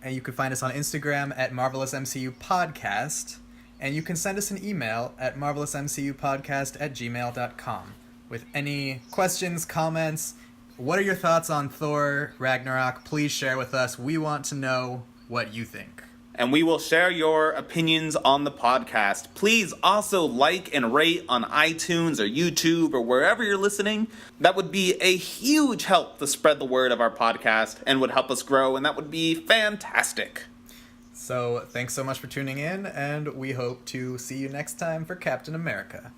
and you can find us on Instagram at Marvelous MCU Podcast, and you can send us an email at marvelousmcupodcast@gmail.com with any questions, comments. What are your thoughts on Thor Ragnarok? Please share with us. We want to know what you think. And we will share your opinions on the podcast. Please also like and rate on iTunes or YouTube or wherever you're listening. That would be a huge help to spread the word of our podcast and would help us grow, and that would be fantastic. So thanks so much for tuning in, and we hope to see you next time for Captain America.